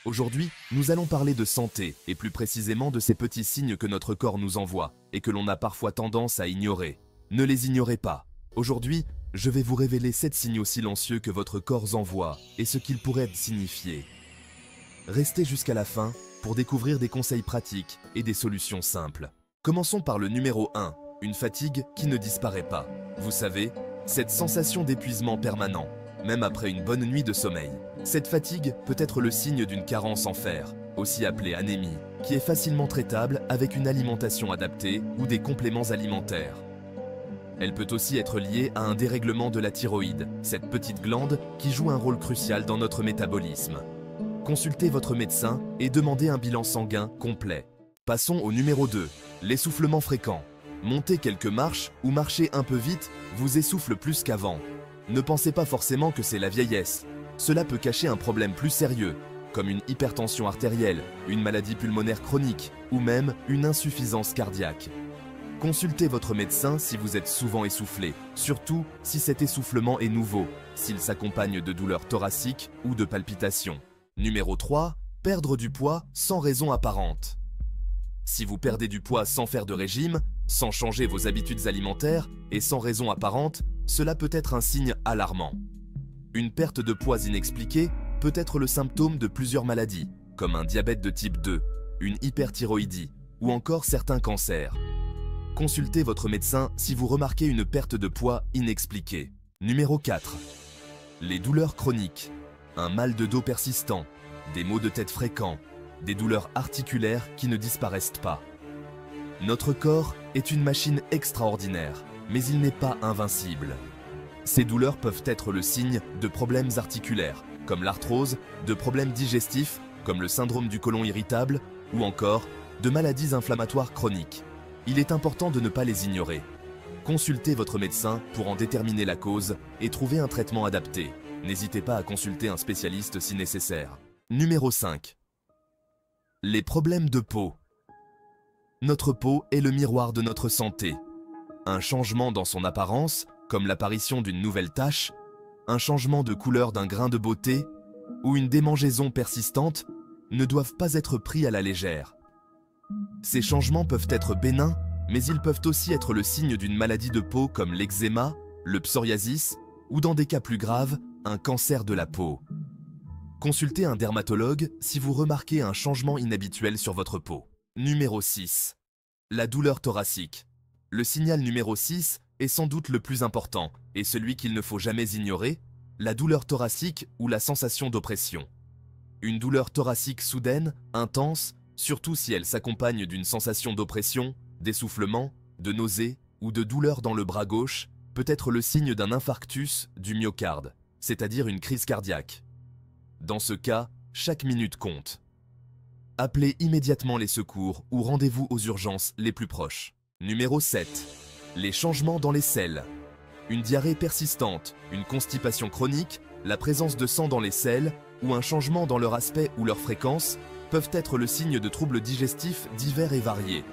Aujourd'hui, nous allons parler de santé, et plus précisément de ces petits signes que notre corps nous envoie, et que l'on a parfois tendance à ignorer. Ne les ignorez pas. Aujourd'hui, je vais vous révéler 7 signaux silencieux que votre corps envoie, et ce qu'ils pourraient signifier. Restez jusqu'à la fin pour découvrir des conseils pratiques et des solutions simples. Commençons par le numéro 1, une fatigue qui ne disparaît pas. Vous savez, cette sensation d'épuisement permanent, même après une bonne nuit de sommeil. Cette fatigue peut être le signe d'une carence en fer, aussi appelée anémie, qui est facilement traitable avec une alimentation adaptée ou des compléments alimentaires. Elle peut aussi être liée à un dérèglement de la thyroïde, cette petite glande qui joue un rôle crucial dans notre métabolisme. Consultez votre médecin et demandez un bilan sanguin complet. Passons au numéro 2, l'essoufflement fréquent. Monter quelques marches ou marcher un peu vite vous essouffle plus qu'avant. Ne pensez pas forcément que c'est la vieillesse. Cela peut cacher un problème plus sérieux, comme une hypertension artérielle, une maladie pulmonaire chronique ou même une insuffisance cardiaque. Consultez votre médecin si vous êtes souvent essoufflé, surtout si cet essoufflement est nouveau, s'il s'accompagne de douleurs thoraciques ou de palpitations. Numéro 3, perdre du poids sans raison apparente. Si vous perdez du poids sans faire de régime, sans changer vos habitudes alimentaires et sans raison apparente, cela peut être un signe alarmant. Une perte de poids inexpliquée peut être le symptôme de plusieurs maladies, comme un diabète de type 2, une hyperthyroïdie ou encore certains cancers. Consultez votre médecin si vous remarquez une perte de poids inexpliquée. Numéro 4. Les douleurs chroniques. Un mal de dos persistant, des maux de tête fréquents, des douleurs articulaires qui ne disparaissent pas. Notre corps est une machine extraordinaire, mais il n'est pas invincible. Ces douleurs peuvent être le signe de problèmes articulaires, comme l'arthrose, de problèmes digestifs, comme le syndrome du côlon irritable, ou encore de maladies inflammatoires chroniques. Il est important de ne pas les ignorer. Consultez votre médecin pour en déterminer la cause et trouver un traitement adapté. N'hésitez pas à consulter un spécialiste si nécessaire. Numéro 5. Les problèmes de peau. Notre peau est le miroir de notre santé. Un changement dans son apparence, comme l'apparition d'une nouvelle tache, un changement de couleur d'un grain de beauté ou une démangeaison persistante ne doivent pas être pris à la légère. Ces changements peuvent être bénins, mais ils peuvent aussi être le signe d'une maladie de peau comme l'eczéma, le psoriasis ou dans des cas plus graves, un cancer de la peau. Consultez un dermatologue si vous remarquez un changement inhabituel sur votre peau. Numéro 6. La douleur thoracique. Le signal numéro 6 est sans doute le plus important et celui qu'il ne faut jamais ignorer, la douleur thoracique ou la sensation d'oppression. Une douleur thoracique soudaine, intense, surtout si elle s'accompagne d'une sensation d'oppression, d'essoufflement, de nausée ou de douleur dans le bras gauche, peut être le signe d'un infarctus du myocarde, c'est-à-dire une crise cardiaque. Dans ce cas, chaque minute compte. Appelez immédiatement les secours ou rendez-vous aux urgences les plus proches. Numéro 7. Les changements dans les selles. Une diarrhée persistante, une constipation chronique, la présence de sang dans les selles ou un changement dans leur aspect ou leur fréquence peuvent être le signe de troubles digestifs divers et variés.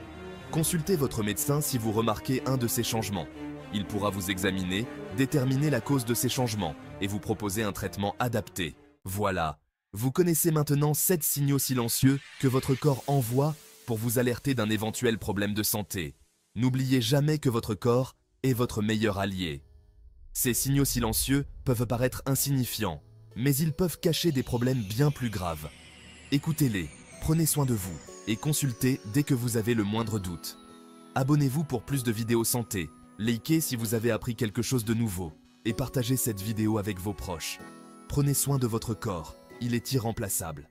Consultez votre médecin si vous remarquez un de ces changements. Il pourra vous examiner, déterminer la cause de ces changements et vous proposer un traitement adapté. Voilà, vous connaissez maintenant 7 signaux silencieux que votre corps envoie pour vous alerter d'un éventuel problème de santé. N'oubliez jamais que votre corps est votre meilleur allié. Ces signaux silencieux peuvent paraître insignifiants, mais ils peuvent cacher des problèmes bien plus graves. Écoutez-les, prenez soin de vous et consultez dès que vous avez le moindre doute. Abonnez-vous pour plus de vidéos santé, likez si vous avez appris quelque chose de nouveau et partagez cette vidéo avec vos proches. Prenez soin de votre corps, il est irremplaçable.